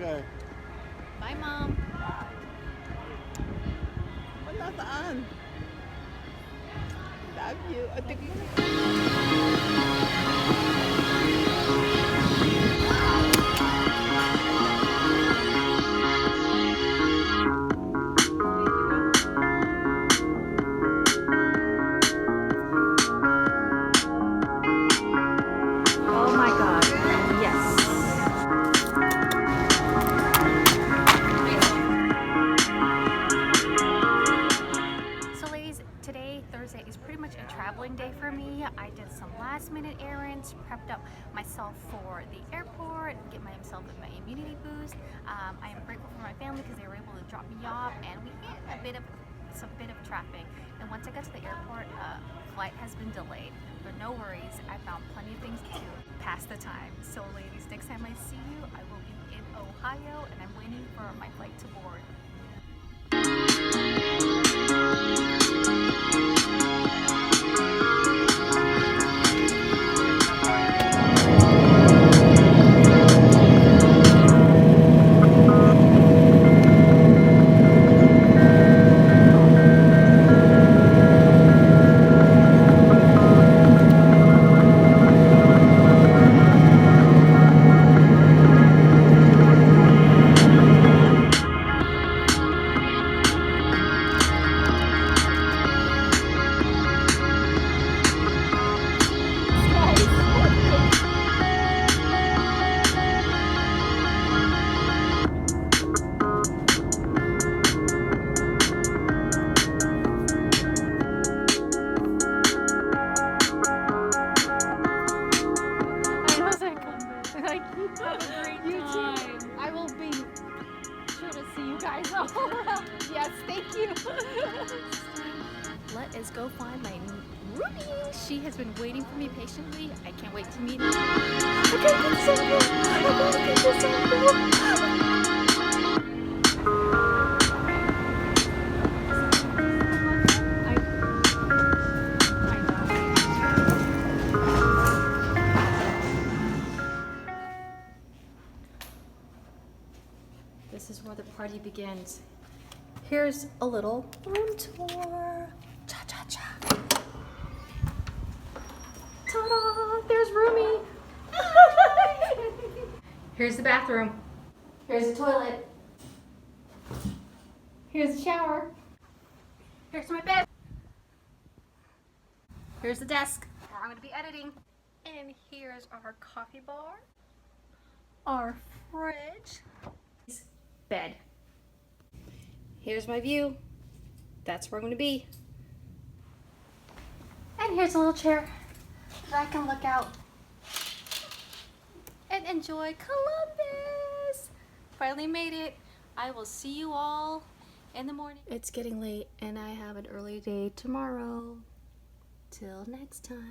Okay. Bye, Mom. Wala saan? Love you. I think Oh my God. Yes. So ladies, today, Thursday, is pretty much a traveling day for me. I did some last minute errands, prepped up myself for the airport, get myself my immunity boost. I am grateful for my family because they were able to drop me off, and we hit some bit of traffic. And once I got to the airport, flight has been delayed. But no worries, I found plenty of things to pass the time. So ladies, next time I see you, I will be in Ohio, and I'm waiting for my flight to board. Have a great time. I will be sure to see you guys all around. Yes, thank you. Let us go find my Roomie. She has been waiting for me patiently. I can't wait to meet her. This is where the party begins. Here's a little room tour. Cha cha cha. Ta-da! There's Roomie. Here's the bathroom. Here's the toilet. Here's the shower. Here's my bed. Here's the desk where I'm going to be editing. And here's our coffee bar. Our fridge. Bed. Here's my view. That's where I'm going to be. And here's a little chair that I can look out and enjoy Columbus. Finally made it. I will see you all in the morning. It's getting late and I have an early day tomorrow. Till next time.